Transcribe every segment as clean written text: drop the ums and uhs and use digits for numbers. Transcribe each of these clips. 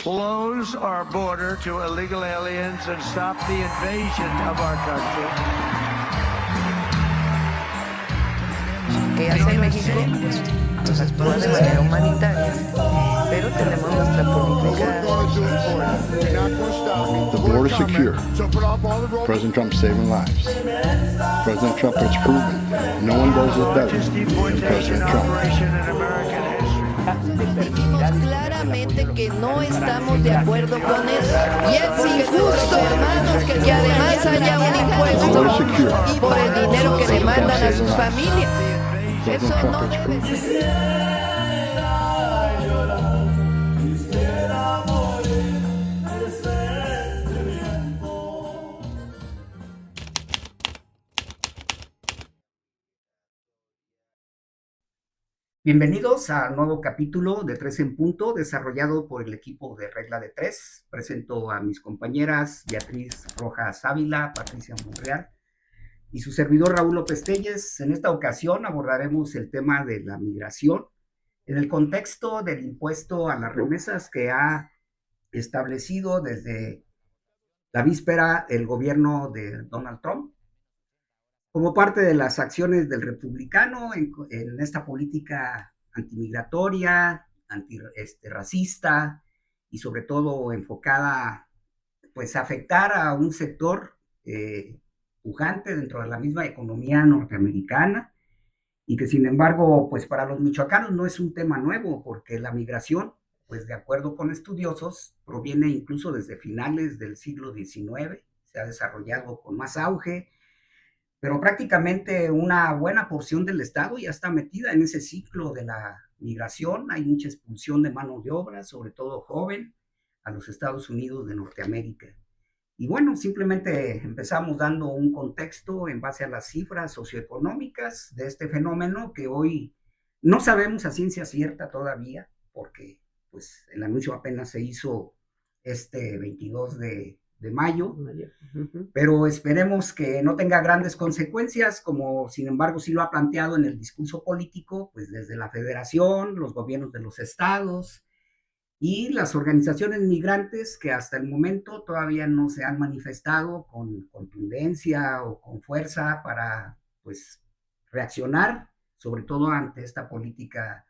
close our border to illegal aliens and stop the invasion of our country. ¿Qué hace México? Pues actúa de manera humanitaria, pero tenemos nuestra política. The border is secure. President Trump saving lives. President Trump has proven no one does it better than President Trump. Claramente que no estamos de acuerdo con eso. Y es injusto, hermanos, que además haya un impuesto por el dinero que le mandan a sus familias. Eso no debe ser. Bienvenidos a un nuevo capítulo de Tres en Punto, desarrollado por el equipo de Regla de Tres. Presento a mis compañeras Beatriz Rojas Ávila, Patricia Monreal y su servidor Raúl López Telles. En esta ocasión abordaremos el tema de la migración en el contexto del impuesto a las remesas que ha establecido desde la víspera el gobierno de Donald Trump, como parte de las acciones del republicano en esta política antimigratoria, antirracista y sobre todo enfocada pues a afectar a un sector pujante dentro de la misma economía norteamericana y que sin embargo pues para los michoacanos no es un tema nuevo porque la migración pues de acuerdo con estudiosos proviene incluso desde finales del siglo XIX, se ha desarrollado con más auge, pero prácticamente una buena porción del estado ya está metida en ese ciclo de la migración. Hay mucha expulsión de mano de obra, sobre todo joven, a los Estados Unidos de Norteamérica. Y bueno, simplemente empezamos dando un contexto en base a las cifras socioeconómicas de este fenómeno que hoy no sabemos a ciencia cierta todavía, porque pues el anuncio apenas se hizo este 22 de mayo, pero esperemos que no tenga grandes consecuencias, como sin embargo sí lo ha planteado en el discurso político, pues desde la federación, los gobiernos de los estados y las organizaciones migrantes que hasta el momento todavía no se han manifestado con contundencia o con fuerza para pues reaccionar, sobre todo ante esta política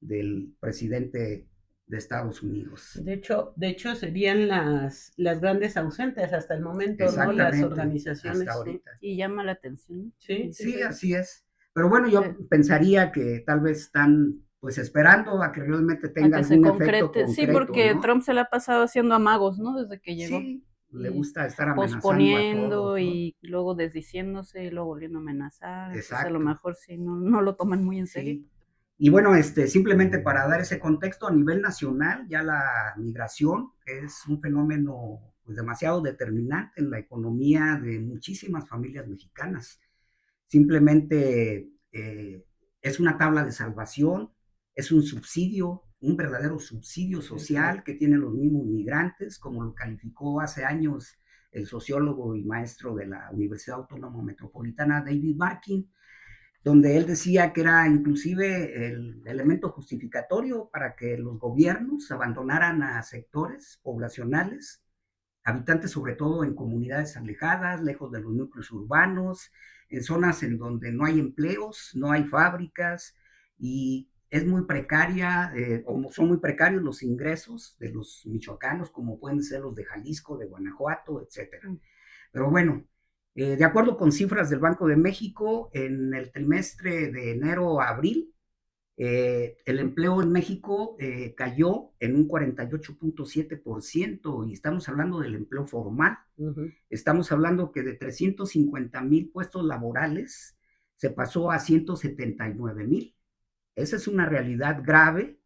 del presidente de Estados Unidos. De hecho serían las grandes ausentes hasta el momento, ¿no? Las organizaciones. Hasta ahorita. Y llama la atención. Sí, así es. Pero bueno, yo pensaría que tal vez están pues esperando a que realmente tenga algún efecto concreto. Sí, porque ¿no? Trump se la ha pasado haciendo amagos, ¿no? Desde que llegó. Sí, le gusta estar amenazando posponiendo a todos, ¿no? y luego desdiciéndose y luego volviendo a amenazar. Exacto. Entonces, a lo mejor sí, no lo toman muy en serio. Sí. Y bueno, simplemente para dar ese contexto a nivel nacional, ya la migración es un fenómeno pues, demasiado determinante en la economía de muchísimas familias mexicanas. Simplemente es una tabla de salvación, es un subsidio, un verdadero subsidio social que tienen los mismos migrantes, como lo calificó hace años el sociólogo y maestro de la Universidad Autónoma Metropolitana, David Barkin, donde él decía que era inclusive el elemento justificatorio para que los gobiernos abandonaran a sectores poblacionales, habitantes sobre todo en comunidades alejadas, lejos de los núcleos urbanos, en zonas en donde no hay empleos, no hay fábricas y es muy precaria, o son muy precarios los ingresos de los michoacanos, como pueden ser los de Jalisco, de Guanajuato, etcétera. Pero bueno, de acuerdo con cifras del Banco de México, en el trimestre de enero a abril, el empleo en México cayó en un 48.7% y estamos hablando del empleo formal. Estamos hablando que de 350,000 puestos laborales se pasó a 179,000. Esa es una realidad grave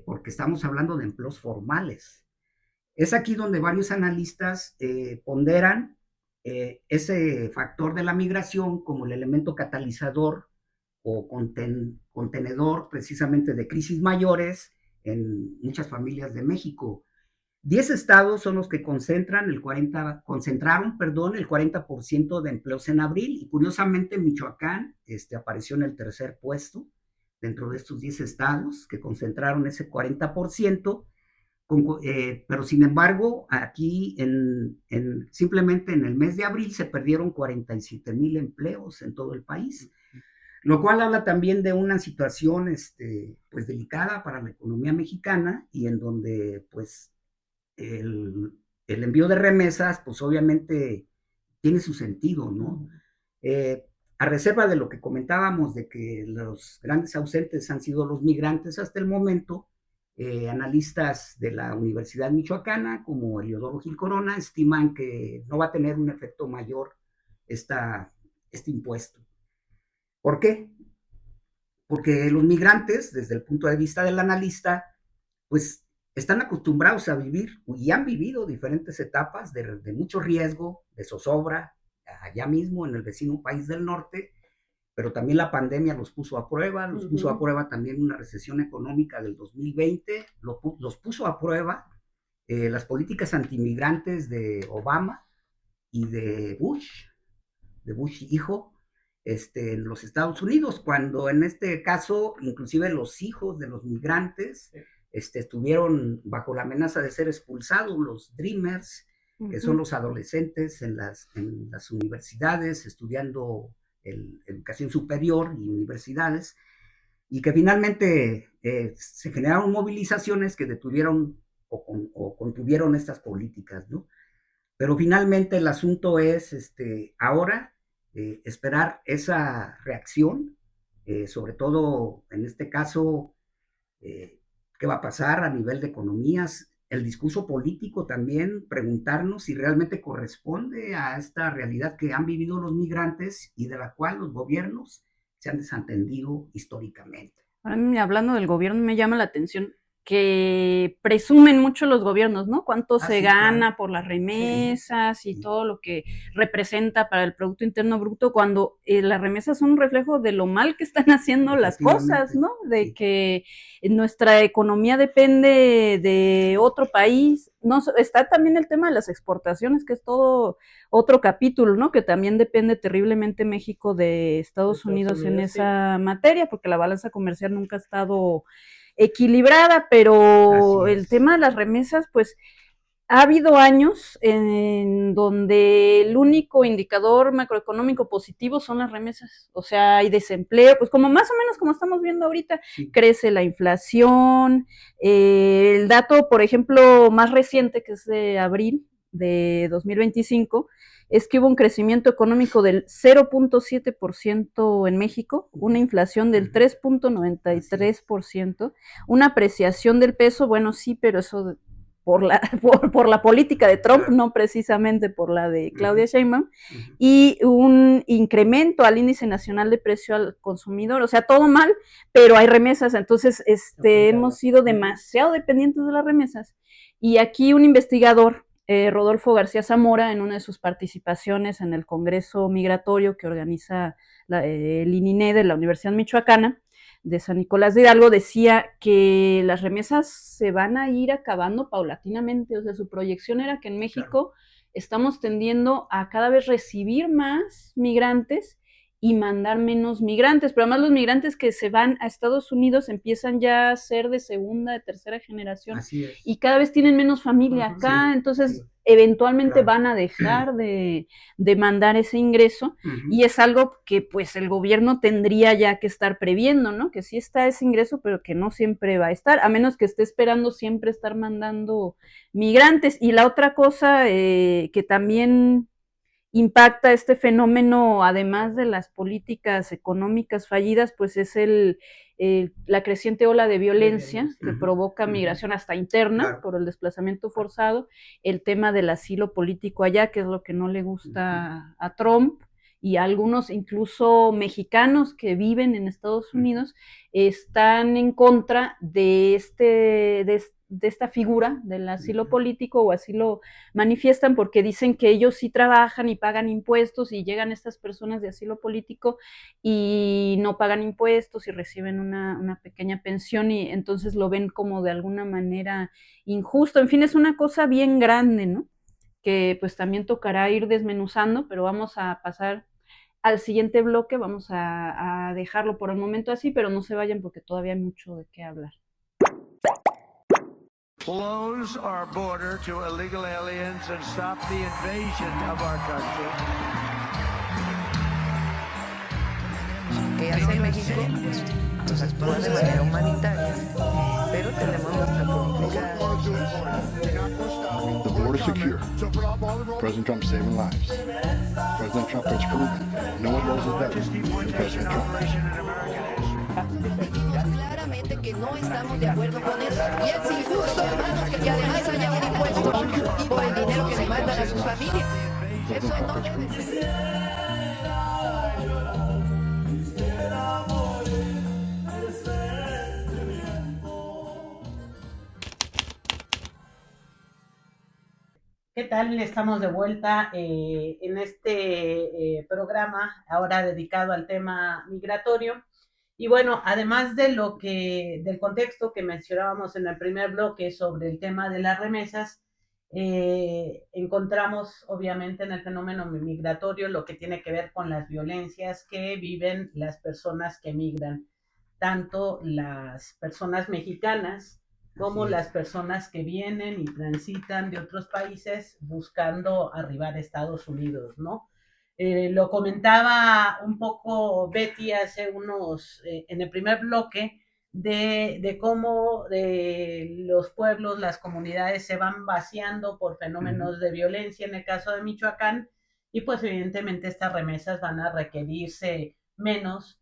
porque estamos hablando de empleos formales. Es aquí donde varios analistas ponderan ese factor de la migración como el elemento catalizador o contenedor precisamente de crisis mayores en muchas familias de México. 10 estados son los que concentraron el 40% de empleos en abril y curiosamente Michoacán apareció en el tercer puesto dentro de estos 10 estados que concentraron ese 40%, Pero sin embargo, aquí simplemente en el mes de abril se perdieron 47,000 empleos en todo el país, lo cual habla también de una situación pues delicada para la economía mexicana y en donde pues el envío de remesas pues obviamente tiene su sentido, ¿no? A reserva de lo que comentábamos de que los grandes ausentes han sido los migrantes hasta el momento, analistas de la Universidad Michoacana, como Eliodoro Gil Corona, estiman que no va a tener un efecto mayor este impuesto. ¿Por qué? Porque los migrantes, desde el punto de vista del analista, pues están acostumbrados a vivir y han vivido diferentes etapas de mucho riesgo, de zozobra, allá mismo en el vecino país del norte, pero también la pandemia los puso a prueba, los puso a prueba también una recesión económica del 2020, los puso a prueba las políticas antimigrantes de Obama y de Bush hijo, en los Estados Unidos, cuando en este caso, inclusive los hijos de los migrantes estuvieron bajo la amenaza de ser expulsados, los Dreamers, que son los adolescentes en las universidades, estudiando educación superior y universidades, y que finalmente se generaron movilizaciones que detuvieron o contuvieron estas políticas, ¿no? Pero finalmente el asunto es ahora esperar esa reacción, sobre todo en este caso, qué va a pasar a nivel de economías, el discurso político también, preguntarnos si realmente corresponde a esta realidad que han vivido los migrantes y de la cual los gobiernos se han desentendido históricamente. Hablando del gobierno, me llama la atención que presumen mucho los gobiernos, ¿no? Cuánto se gana claro. Por las remesas y todo lo que representa para el Producto Interno Bruto, cuando las remesas son un reflejo de lo mal que están haciendo las cosas, ¿no? De que nuestra economía depende de otro país. No, está también el tema de las exportaciones, que es todo otro capítulo, ¿no? Que también depende terriblemente México de Estados Unidos en esa materia, porque la balanza comercial nunca ha estado equilibrada, pero el tema de las remesas, pues ha habido años en donde el único indicador macroeconómico positivo son las remesas, o sea, hay desempleo, pues como más o menos como estamos viendo ahorita, crece la inflación, el dato, por ejemplo, más reciente, que es de abril de 2025, es que hubo un crecimiento económico del 0.7% en México, una inflación del 3.93%, una apreciación del peso, bueno, sí, pero eso por la política de Trump, no precisamente por la de Claudia Sheinbaum, y un incremento al índice nacional de precio al consumidor, o sea, todo mal, pero hay remesas, entonces hemos sido demasiado dependientes de las remesas, y aquí un investigador, Rodolfo García Zamora, en una de sus participaciones en el Congreso Migratorio que organiza el ININE de la Universidad Michoacana de San Nicolás de Hidalgo, decía que las remesas se van a ir acabando paulatinamente, o sea, su proyección era que en México estamos tendiendo a cada vez recibir más migrantes y mandar menos migrantes, pero además los migrantes que se van a Estados Unidos empiezan ya a ser de segunda, de tercera generación y cada vez tienen menos familia acá, entonces eventualmente van a dejar de mandar ese ingreso y es algo que pues el gobierno tendría ya que estar previendo, ¿no? Que sí está ese ingreso, pero que no siempre va a estar, a menos que esté esperando siempre estar mandando migrantes. Y la otra cosa que también impacta este fenómeno, además de las políticas económicas fallidas, pues es la creciente ola de violencia que provoca migración hasta interna por el desplazamiento forzado, el tema del asilo político allá, que es lo que no le gusta a Trump, y algunos incluso mexicanos que viven en Estados Unidos están en contra de esta figura del asilo político, o así lo manifiestan, porque dicen que ellos sí trabajan y pagan impuestos, y llegan estas personas de asilo político y no pagan impuestos y reciben una pequeña pensión, y entonces lo ven como de alguna manera injusto. En fin, es una cosa bien grande, ¿no? Que pues también tocará ir desmenuzando, pero vamos a pasar al siguiente bloque, vamos a dejarlo por el momento así, pero no se vayan porque todavía hay mucho de qué hablar. Close our border to illegal aliens and stop the invasion of our country. ¿Qué hace México? Pues actúa de manera humanitaria, pero tenemos nuestra política. The border is secure. President Trump saving lives. President Trump has proven no one does it better than President Trump. Claramente que no estamos de acuerdo con eso. Y es injusto, hermanos, que además haya un impuesto por el dinero que le mandan a sus familias. Eso no debe ser. ¿Qué tal? Estamos de vuelta en este programa ahora dedicado al tema migratorio. Y bueno, además de del contexto que mencionábamos en el primer bloque sobre el tema de las remesas, encontramos obviamente en el fenómeno migratorio lo que tiene que ver con las violencias que viven las personas que migran, tanto las personas mexicanas como las personas que vienen y transitan de otros países buscando arribar a Estados Unidos, ¿no? Lo comentaba un poco Betty hace en el primer bloque, de cómo los pueblos, las comunidades se van vaciando por fenómenos de violencia en el caso de Michoacán, y pues evidentemente estas remesas van a requerirse menos,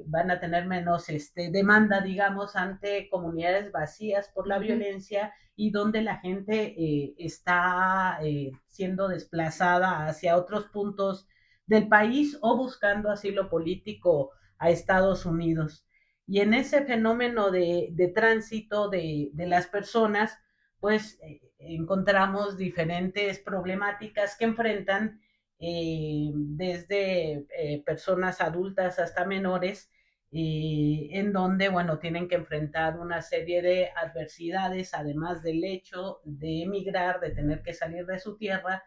van a tener menos demanda, digamos, ante comunidades vacías por la violencia y donde la gente está siendo desplazada hacia otros puntos del país o buscando asilo político a Estados Unidos. Y en ese fenómeno de tránsito de las personas, pues encontramos diferentes problemáticas que enfrentan desde personas adultas hasta menores, en donde, bueno, tienen que enfrentar una serie de adversidades, además del hecho de emigrar, de tener que salir de su tierra,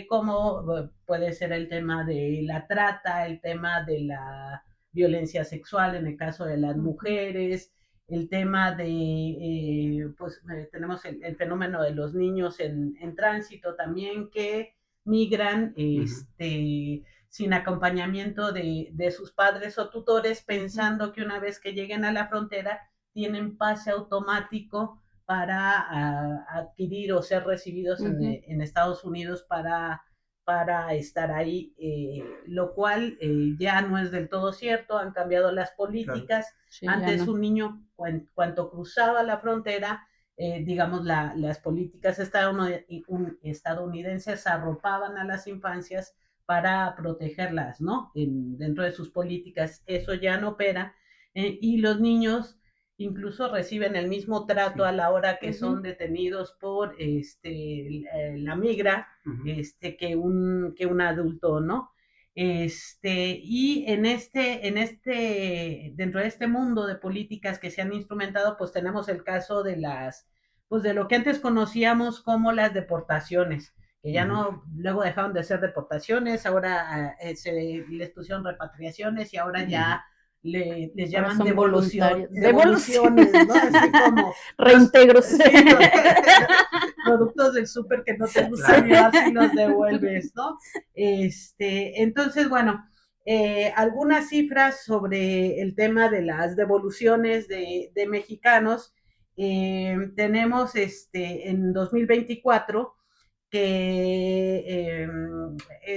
como puede ser el tema de la trata, el tema de la violencia sexual en el caso de las mujeres, el tema de, tenemos el fenómeno de los niños en tránsito también, que migran sin acompañamiento de sus padres o tutores, pensando que una vez que lleguen a la frontera tienen pase automático para adquirir o ser recibidos en Estados Unidos para estar ahí, lo cual ya no es del todo cierto. Han cambiado las políticas. Claro. Sí, antes un niño, cuando cruzaba la frontera, digamos, las políticas estadounidenses arropaban a las infancias para protegerlas, ¿no? Dentro de sus políticas. Eso ya no opera, y los niños incluso reciben el mismo trato a la hora que son detenidos por la migra, que un adulto, ¿no? Y dentro de este mundo de políticas que se han instrumentado, pues tenemos el caso de de lo que antes conocíamos como las deportaciones, que ya no, luego dejaron de ser deportaciones, ahora les pusieron repatriaciones y ahora ya les llaman devoluciones, ¿no? Así como reintegros. Sí, productos del súper que no te gustan y vas y los devuelves, ¿no? Entonces, bueno, algunas cifras sobre el tema de las devoluciones de mexicanos. Tenemos en 2024 que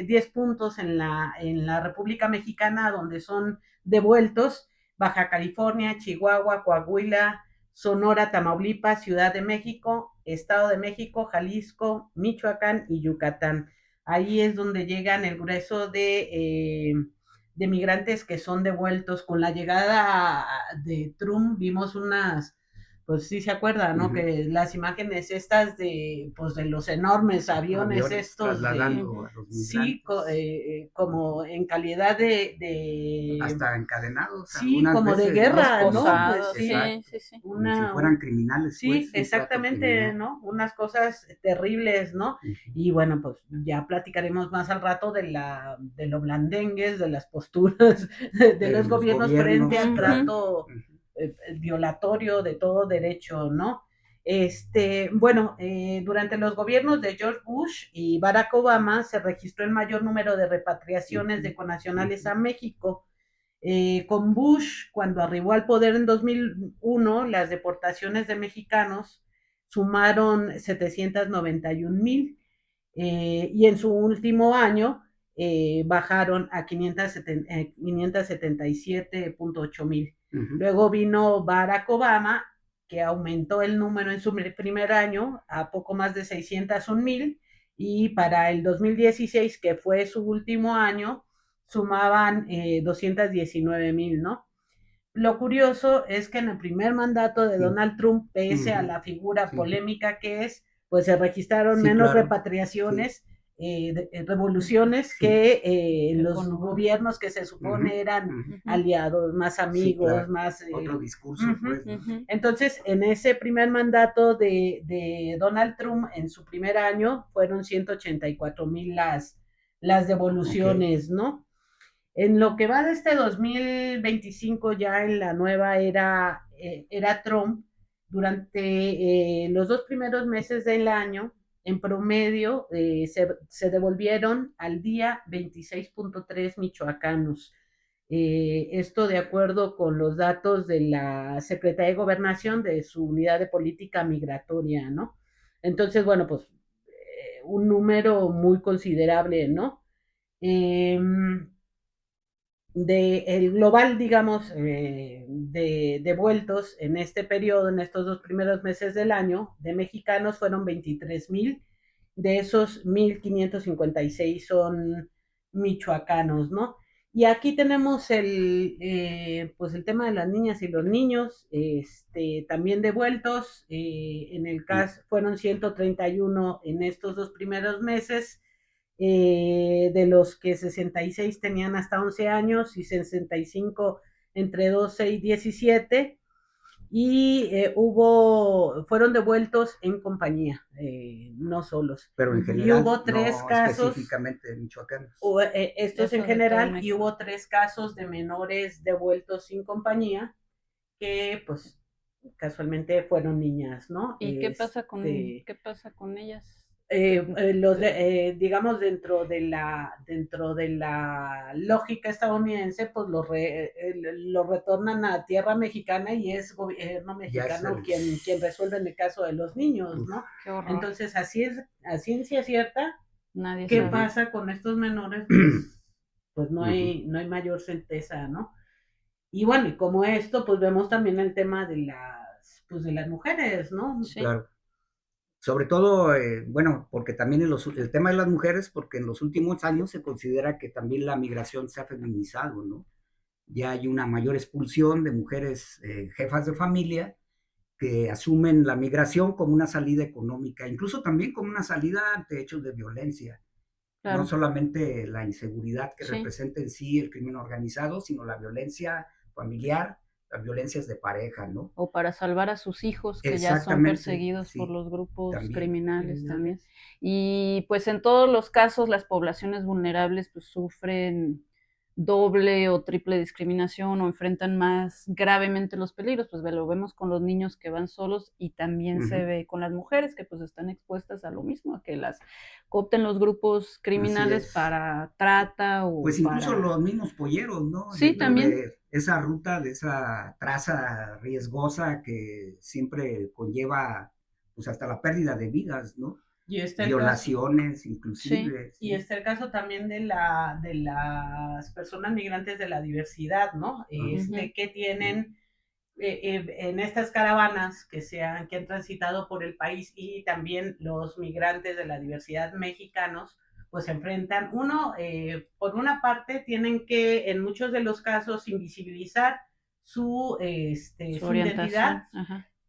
10 puntos en la República Mexicana donde son devueltos: Baja California, Chihuahua, Coahuila, Sonora, Tamaulipas, Ciudad de México, Estado de México, Jalisco, Michoacán y Yucatán. Ahí es donde llegan el grueso de migrantes que son devueltos. Con la llegada de Trump vimos pues sí se acuerda, ¿no? Que las imágenes estas de los enormes aviones estos trasladando a los migrantes. Sí, como en calidad de hasta encadenados. Sí, como de guerra, ¿no? Pues, sí. Como si fueran criminales. Sí, pues, exactamente, ¿no? Unas cosas terribles, ¿no? Y bueno, pues ya platicaremos más al rato de lo blandengues, de las posturas de los gobiernos frente al trato violatorio de todo derecho, ¿no? Bueno, durante los gobiernos de George Bush y Barack Obama se registró el mayor número de repatriaciones de connacionales a México. Con Bush, cuando arribó al poder en 2001, las deportaciones de mexicanos sumaron 791,000 y en su último año bajaron a 577,800. Luego vino Barack Obama, que aumentó el número en su primer año a poco más de 601,000, y para el 2016, que fue su último año, sumaban 219,000, ¿no? Lo curioso es que en el primer mandato de Donald Trump, pese a la figura polémica que es, pues se registraron menos repatriaciones, revoluciones que los gobiernos que se supone eran aliados, más amigos, más... otro discurso, pues, ¿no? Entonces, en ese primer mandato de Donald Trump, en su primer año, fueron 184,000 las devoluciones, ¿no? En lo que va de este 2025, ya en la nueva era Trump, durante los 2 primeros meses del año, en promedio, se devolvieron al día 26,3 michoacanos. Esto de acuerdo con los datos de la Secretaría de Gobernación de su unidad de política migratoria, ¿no? Entonces, bueno, pues un número muy considerable, ¿no? El global, digamos, de devueltos en este periodo, en estos 2 primeros meses del año, de mexicanos fueron 23,000, de esos 1,556 son michoacanos, ¿no? Y aquí tenemos pues el tema de las niñas y los niños, también devueltos, en el caso fueron 131 en estos 2 primeros meses, de los que 66 tenían hasta 11 años y 65 entre 12 y 17, y fueron devueltos en compañía, no solos. Pero en general, y hubo 3 no casos, específicamente de michoacanos. estos en general, y hubo 3 casos de menores devueltos sin compañía, que pues casualmente fueron niñas, ¿no? ¿Y qué pasa con ellas? Digamos, dentro de la lógica estadounidense, pues lo retornan a tierra mexicana y es gobierno mexicano quien resuelve en el caso de los niños, ¿no? Qué horror. Entonces, así es, a ciencia cierta, nadie ¿qué sabe. pasa con estos menores? Pues no hay mayor certeza, ¿no? Y bueno, y como esto, pues vemos también el tema de las mujeres, ¿no? Sí. Claro. Sobre todo, bueno, porque también el tema de las mujeres, porque en los últimos años se considera que también la migración se ha feminizado, ¿no? Ya hay una mayor expulsión de mujeres jefas de familia que asumen la migración como una salida económica, incluso también como una salida ante hechos de violencia. Claro. No solamente la inseguridad que representa en sí el crimen organizado, sino la violencia familiar, las violencias de pareja, ¿no? O para salvar a sus hijos que ya son perseguidos por los grupos criminales también. Y pues en todos los casos las poblaciones vulnerables pues sufren doble o triple discriminación o enfrentan más gravemente los peligros, pues lo vemos con los niños que van solos y también se ve con las mujeres que pues están expuestas a lo mismo, a que las coopten los grupos criminales para trata o pues incluso los mismos polleros, ¿no? Sí, también. Esa ruta, de esa traza riesgosa que siempre conlleva pues hasta la pérdida de vidas, ¿no? Y violaciones, inclusive. Sí. Y está el caso también de las personas migrantes de la diversidad, ¿no? Que tienen en estas caravanas que han transitado por el país, y también los migrantes de la diversidad mexicanos, pues se enfrentan, por una parte tienen que en muchos de los casos invisibilizar su identidad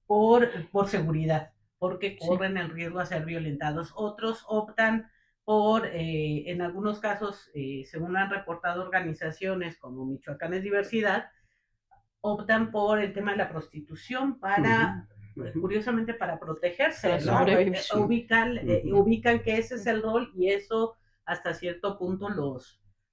por seguridad, porque corren el riesgo a ser violentados. Otros optan por, en algunos casos, según han reportado organizaciones como Michoacán es Diversidad, optan por el tema de la prostitución para, curiosamente, para protegerse, ¿no? Ubican que ese es el rol y eso hasta cierto punto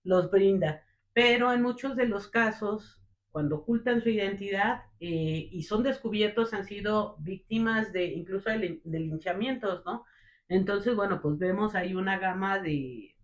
los brinda. Pero en muchos de los casos cuando ocultan su identidad y son descubiertos, han sido víctimas de incluso de linchamientos, ¿no? Entonces, bueno, pues vemos ahí una gama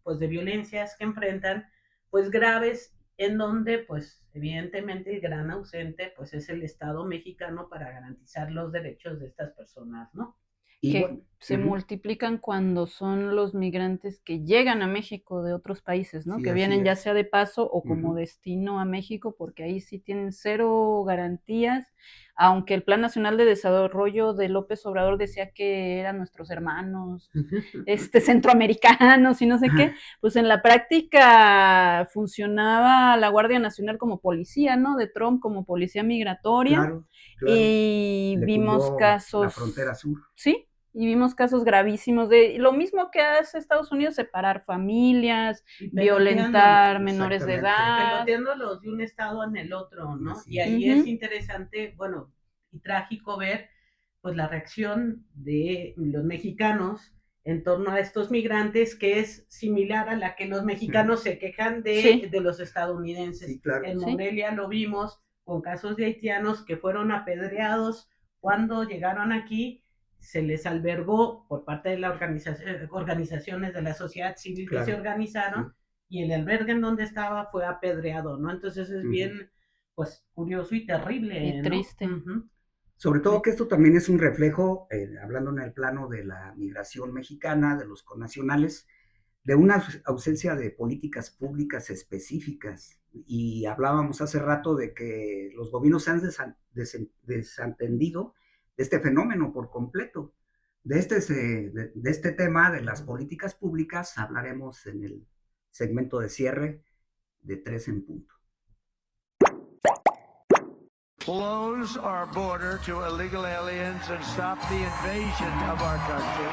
pues, de violencias que enfrentan, pues graves, en donde, pues, evidentemente el gran ausente, pues, es el Estado mexicano para garantizar los derechos de estas personas, ¿no? Y que bueno, se ujú, multiplican cuando son los migrantes que llegan a México de otros países, ¿no? sí, Que así vienen ya es. sea de paso o como Ujú. destino a México, porque ahí sí tienen cero garantías, aunque el Plan Nacional de Desarrollo de López Obrador decía que eran nuestros hermanos, centroamericanos y no sé qué, pues en la práctica funcionaba la Guardia Nacional como policía, ¿no? De Trump como policía migratoria Claro, claro. y Le vimos cuidó la casos, frontera sur. sí, y vimos casos gravísimos de lo mismo que hace Estados Unidos, separar familias, Y violentar peloteándolos, menores de Exactamente. edad. peloteándolos de un estado en el otro, ¿no? Así Y es. ahí es Ujú. interesante, bueno, y trágico ver, pues, la reacción de los mexicanos en torno a estos migrantes, que es similar a la que los mexicanos se quejan Sí, de los estadounidenses. Sí, claro. En sí, Morelia lo vimos con casos de haitianos que fueron apedreados cuando llegaron aquí, se les albergó por parte de la organizaciones de la sociedad civil que se Claro. organizaron, Sí. y el albergue en donde estaba fue apedreado, ¿no? Entonces es Ujú. bien, pues, curioso y y terrible, ¿no? triste. Uh-huh. Sobre todo que esto también es un reflejo, hablando en el plano de la migración mexicana, de los connacionales, de una ausencia de políticas públicas específicas. Y hablábamos hace rato de que los gobiernos se han desentendido de este fenómeno por completo. De este tema de las políticas públicas hablaremos en el segmento de cierre de 3 en punto. Close our border to illegal aliens and stop the invasion of our country.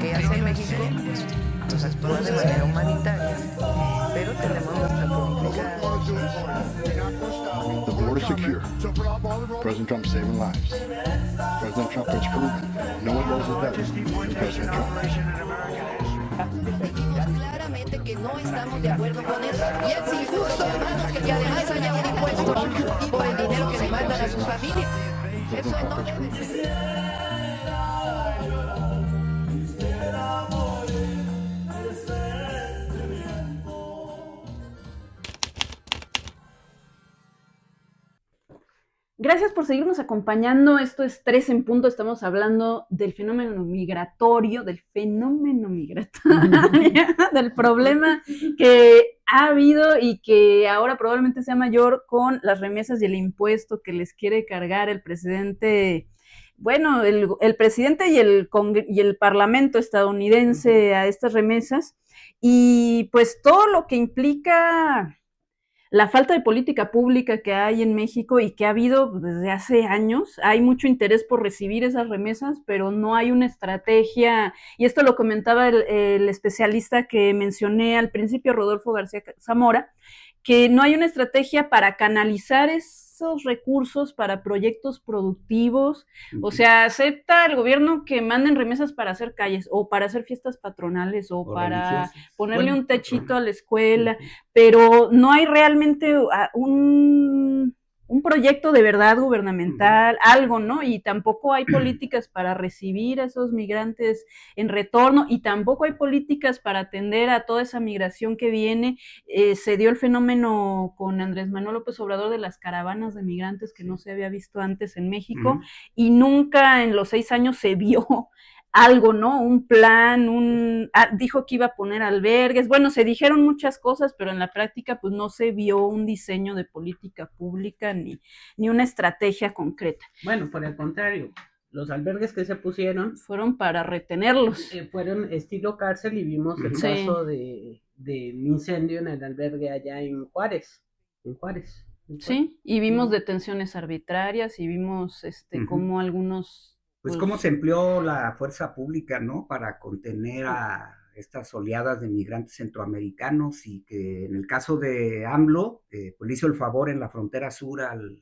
¿Qué hace México? Pues actúa de manera humanitaria, pero tenemos nuestra política. The border secure. President Trump saving lives. President Trump has proven no one does it better Largest than deportation President Trump. operation in American history. Dijimos claramente que no estamos de acuerdo con eso. Y es injusto, hermanos, que además haya un impuesto por el dinero que le mandan a sus familias. Eso no debe ser. Gracias por seguirnos acompañando. Esto es 3 en punto. Estamos hablando del fenómeno migratorio, del problema que ha habido y que ahora probablemente sea mayor con las remesas y el impuesto que les quiere cargar el presidente. Bueno, el presidente y el parlamento estadounidense a estas remesas. Y pues todo lo que implica la falta de política pública que hay en México y que ha habido desde hace años. Hay mucho interés por recibir esas remesas, pero no hay una estrategia, y esto lo comentaba el especialista que mencioné al principio, Rodolfo García Zamora, que no hay una estrategia para canalizar esos recursos para proyectos productivos. O sea, acepta el gobierno que manden remesas para hacer calles o para hacer fiestas patronales o para ponerle un techito a la escuela, pero no hay realmente un proyecto de verdad gubernamental, algo, ¿no? Y tampoco hay políticas para recibir a esos migrantes en retorno y tampoco hay políticas para atender a toda esa migración que viene. Se dio el fenómeno con Andrés Manuel López Obrador de las caravanas de migrantes que no se había visto antes en México y nunca en los 6 años se vio algo, ¿no? Un plan, dijo que iba a poner albergues, bueno, se dijeron muchas cosas, pero en la práctica pues no se vio un diseño de política pública ni una estrategia concreta. Bueno, por el contrario, los albergues que se pusieron fueron para retenerlos. Fueron estilo cárcel y vimos el caso del incendio en el albergue allá en Juárez. Sí, y vimos detenciones arbitrarias y vimos cómo algunos... Pues cómo se empleó la fuerza pública, ¿no? Para contener a estas oleadas de migrantes centroamericanos y que en el caso de AMLO, pues le hizo el favor en la frontera sur al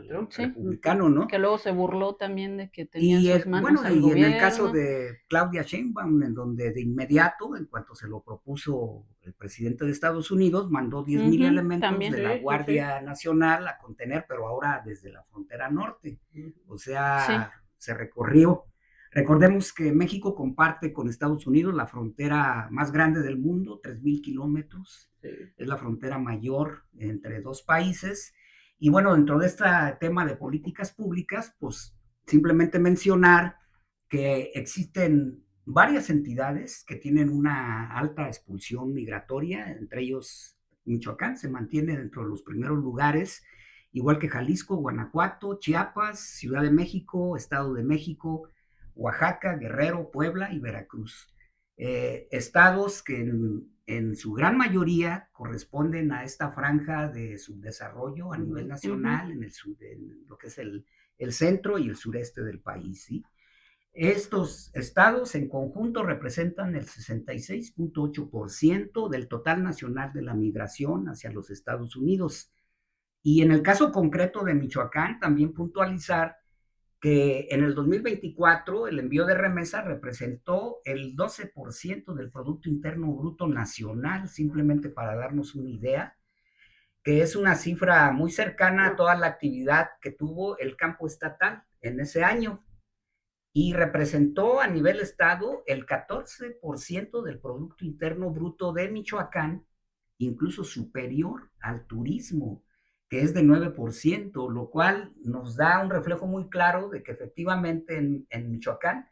Trump, sí. republicano, ¿no? Que luego se burló también de que tenía en sus manos bueno, el y gobierno. en el caso de Claudia Sheinbaum, en donde de inmediato, en cuanto se lo propuso el presidente de Estados Unidos, mandó 10,000 elementos también. de la Guardia Nacional a contener, pero ahora desde la frontera norte. O sea, se recorrió. Recordemos que México comparte con Estados Unidos la frontera más grande del mundo, 3,000 kilómetros. Es la frontera mayor entre dos países. Y bueno, dentro de este tema de políticas públicas, pues simplemente mencionar que existen varias entidades que tienen una alta expulsión migratoria, entre ellos Michoacán se mantiene dentro de los primeros lugares, igual que Jalisco, Guanajuato, Chiapas, Ciudad de México, Estado de México, Oaxaca, Guerrero, Puebla y Veracruz. Estados que en su gran mayoría corresponden a esta franja de subdesarrollo a nivel nacional, en lo que es el centro y el sureste del país, ¿sí? Estos estados en conjunto representan el 66.8% del total nacional de la migración hacia los Estados Unidos. Y en el caso concreto de Michoacán, también puntualizar que en el 2024 el envío de remesa representó el 12% del Producto Interno Bruto Nacional, simplemente para darnos una idea, que es una cifra muy cercana a toda la actividad que tuvo el campo estatal en ese año. Y representó a nivel estado el 14% del Producto Interno Bruto de Michoacán, incluso superior al turismo, que es de 9%, lo cual nos da un reflejo muy claro de que efectivamente en Michoacán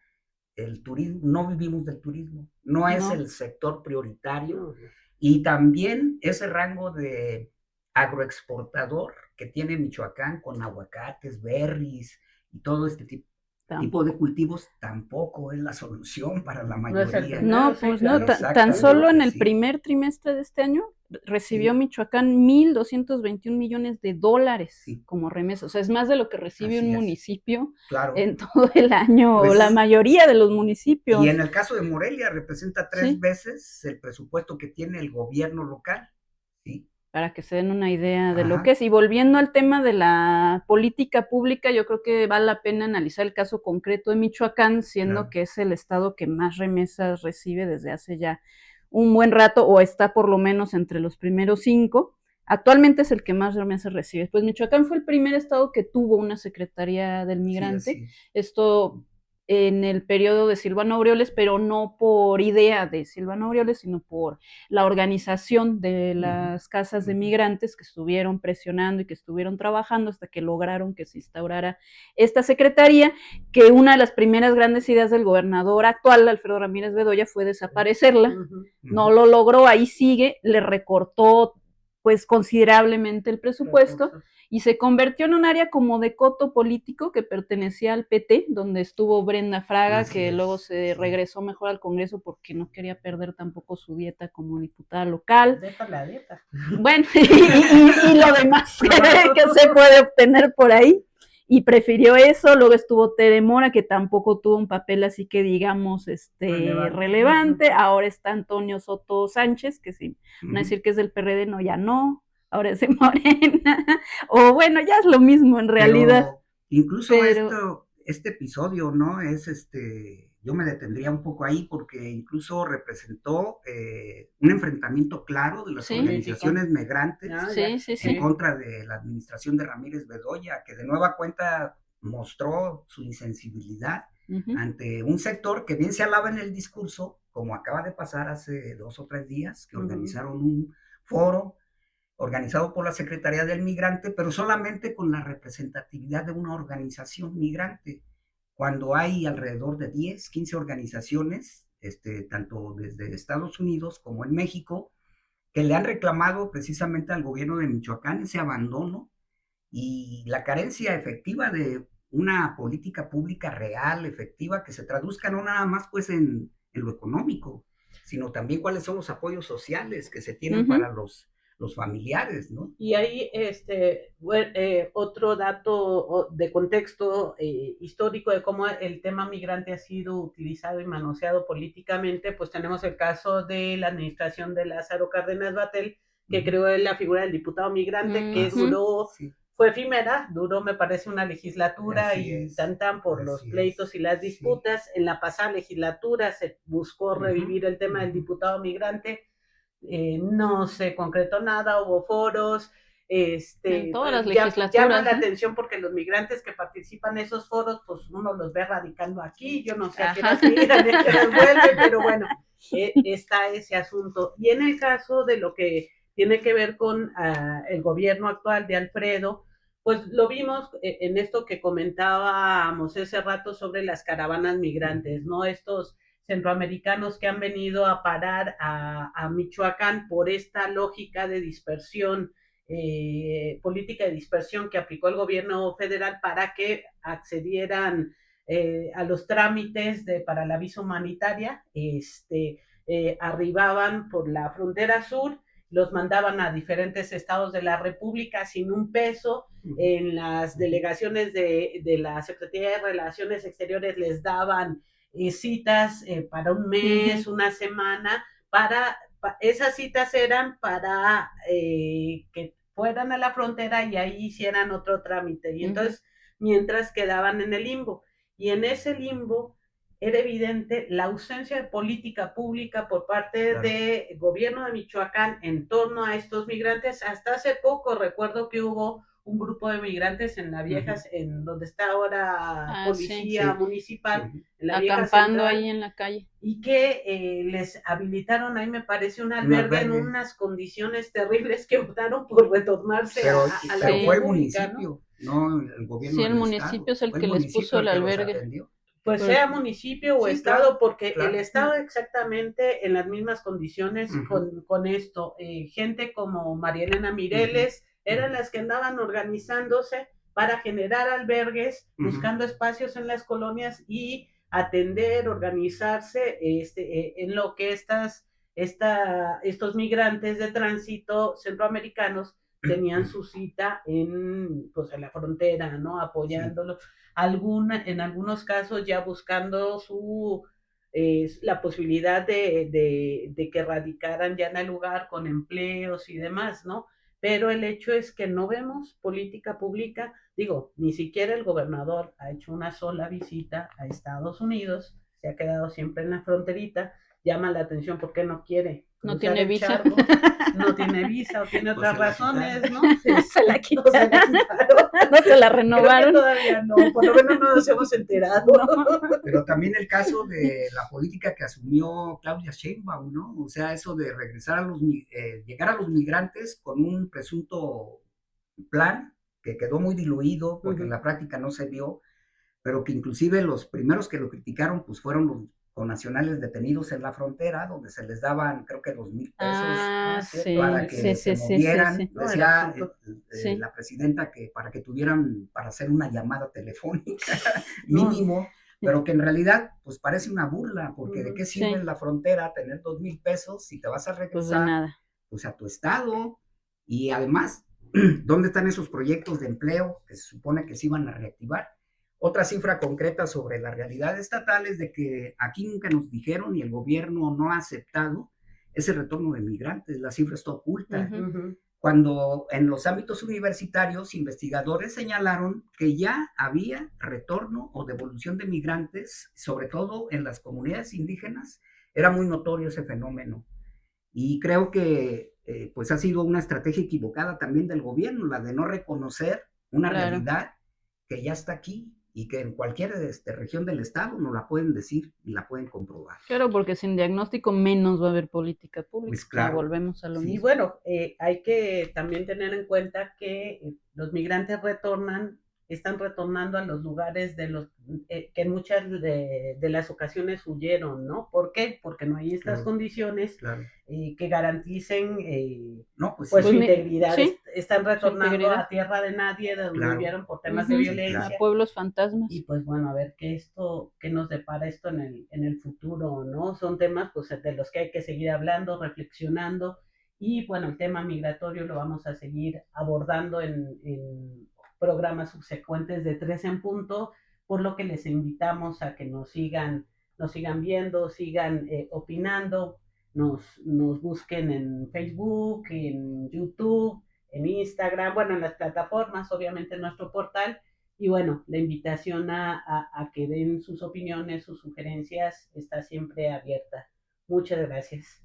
el turismo, no vivimos del turismo, no es el sector prioritario, y también ese rango de agroexportador que tiene Michoacán con aguacates, berries y todo este tipo de cultivos tampoco es la solución para la mayoría. No, pues no, tan solo en el primer trimestre de este año recibió Michoacán 1,221 millones de dólares como remesa. O sea, es más de lo que recibe un municipio en todo el año, pues, la mayoría de los municipios. Y en el caso de Morelia representa 3 veces el presupuesto que tiene el gobierno local, ¿sí? Para que se den una idea de lo que es. Y volviendo al tema de la política pública, yo creo que vale la pena analizar el caso concreto de Michoacán, siendo que es el estado que más remesas recibe desde hace ya un buen rato, o está por lo menos entre los primeros 5. Actualmente es el que más remesas recibe. Pues Michoacán fue el primer estado que tuvo una Secretaría del Migrante. Esto en el periodo de Silvano Aureoles, pero no por idea de Silvano Aureoles, sino por la organización de las casas de migrantes que estuvieron presionando y que estuvieron trabajando hasta que lograron que se instaurara esta secretaría, que una de las primeras grandes ideas del gobernador actual, Alfredo Ramírez Bedoya, fue desaparecerla. No lo logró, ahí sigue, le recortó pues considerablemente el presupuesto y se convirtió en un área como de coto político que pertenecía al PT, donde estuvo Brenda Fraga, que luego se regresó mejor al Congreso porque no quería perder tampoco su dieta como diputada local. Deja la dieta. Bueno, y lo demás que se puede obtener por ahí. Y prefirió eso. Luego estuvo Tere Mora, que tampoco tuvo un papel así que digamos relevante. Ahora está Antonio Soto Sánchez, que sí, van a decir que es del PRD, no, ya no, ahora es de Morena, o bueno, ya es lo mismo en realidad. Pero incluso este episodio, ¿no? Es yo me detendría un poco ahí porque incluso representó un enfrentamiento claro de las organizaciones migrantes en contra de la administración de Ramírez Bedoya, que de nueva cuenta mostró su insensibilidad ante un sector que bien se alaba en el discurso, como acaba de pasar hace 2 o 3 días, que organizaron un foro organizado por la Secretaría del Migrante, pero solamente con la representatividad de una organización migrante, cuando hay alrededor de 10, 15 organizaciones, tanto desde Estados Unidos como en México, que le han reclamado precisamente al gobierno de Michoacán ese abandono y la carencia efectiva de una política pública real, efectiva, que se traduzca no nada más pues en lo económico, sino también cuáles son los apoyos sociales que se tienen para los familiares, ¿no? Y ahí otro dato de contexto histórico de cómo el tema migrante ha sido utilizado y manoseado políticamente, pues tenemos el caso de la administración de Lázaro Cárdenas Batlle, que creó la figura del diputado migrante, que duró fue efímera, duró me parece una legislatura Así y es, tan por los así pleitos es, y las sí. disputas. En la pasada legislatura se buscó revivir el tema del diputado migrante, no se concretó nada, hubo foros. En todas las Llama legislaturas, la ¿eh? atención porque los migrantes que participan en esos foros, pues uno los ve radicando aquí, yo no sé a qué Ajá. horas migran, a qué horas vuelven, pero bueno, está ese asunto. Y en el caso de lo que tiene que ver con el gobierno actual de Alfredo, pues lo vimos en esto que comentábamos ese rato sobre las caravanas migrantes, ¿no? Estos centroamericanos que han venido a parar a Michoacán por esta lógica de dispersión, política de dispersión que aplicó el gobierno federal para que accedieran a los trámites para la visa humanitaria. Arribaban por la frontera sur, los mandaban a diferentes estados de la República sin un peso. En las delegaciones de la Secretaría de Relaciones Exteriores les daban citas para un mes, una semana, esas citas eran para que fueran a la frontera y ahí hicieran otro trámite. Y entonces, mientras quedaban en el limbo. Y en ese limbo era evidente la ausencia de política pública por parte del gobierno de Michoacán en torno a estos migrantes. Hasta hace poco recuerdo que hubo un grupo de migrantes en la vieja, en donde está ahora policía municipal, en la vieja acampando central, ahí en la calle. Y que les habilitaron ahí, me parece, un albergue en unas condiciones terribles que optaron por retornarse a la pero vía fue el pública, municipio, ¿no? El gobierno Sí, el del municipio estado. es el que les puso el albergue. Pues sea municipio o estado, porque el estado exactamente en las mismas condiciones con esto. Gente como María Elena Mireles eran las que andaban organizándose para generar albergues, buscando espacios en las colonias y atender, organizarse en lo que estos migrantes de tránsito centroamericanos tenían su cita en la frontera, ¿no? Apoyándolos. En algunos casos ya buscando la posibilidad de que radicaran ya en el lugar con empleos y demás, ¿no? Pero el hecho es que no vemos política pública, digo, ni siquiera el gobernador ha hecho una sola visita a Estados Unidos, se ha quedado siempre en la fronterita. Llama la atención porque no quiere. No tiene visa. Charco, no tiene visa o tiene otras razones, ¿no? Se la quitaron. No se la renovaron. Todavía no, por lo menos no nos hemos enterado. No. Pero también el caso de la política que asumió Claudia Sheinbaum, ¿no? O sea, eso de regresar llegar a los migrantes con un presunto plan que quedó muy diluido porque en la práctica no se vio, pero que inclusive los primeros que lo criticaron pues fueron los connacionales detenidos en la frontera, donde se les daban creo que 2,000 pesos para que se movieran. Decía la presidenta que para que tuvieran para hacer una llamada telefónica mínimo, pero que en realidad pues parece una burla, porque ¿de qué sirve en la frontera tener 2,000 pesos si te vas a regresar pues a tu estado? Y además, ¿dónde están esos proyectos de empleo que se supone que se iban a reactivar? Otra cifra concreta sobre la realidad estatal es de que aquí nunca nos dijeron y el gobierno no ha aceptado ese retorno de migrantes, la cifra está oculta. Cuando en los ámbitos universitarios, investigadores señalaron que ya había retorno o devolución de migrantes, sobre todo en las comunidades indígenas, era muy notorio ese fenómeno. Y creo que pues ha sido una estrategia equivocada también del gobierno, la de no reconocer una realidad que ya está aquí y que en cualquier región del estado nos la pueden decir y la pueden comprobar. Claro, porque sin diagnóstico menos va a haber política pública. Pues claro. Volvemos a lo mismo. Y bueno, hay que también tener en cuenta que los migrantes están retornando a los lugares que en muchas de las ocasiones huyeron, ¿no? ¿Por qué? Porque no hay estas condiciones que garanticen su integridad. Están retornando a tierra de nadie, de donde vivieron por temas de violencia. A pueblos fantasmas. Y pues bueno, a ver qué nos depara esto en el futuro, ¿no? Son temas pues de los que hay que seguir hablando, reflexionando. Y bueno, el tema migratorio lo vamos a seguir abordando en programas subsecuentes de 3 en punto, por lo que les invitamos a que nos sigan viendo, sigan opinando, nos busquen en Facebook, en YouTube, en Instagram, bueno, en las plataformas, obviamente en nuestro portal. Y bueno, la invitación a que den sus opiniones, sus sugerencias, está siempre abierta. Muchas gracias.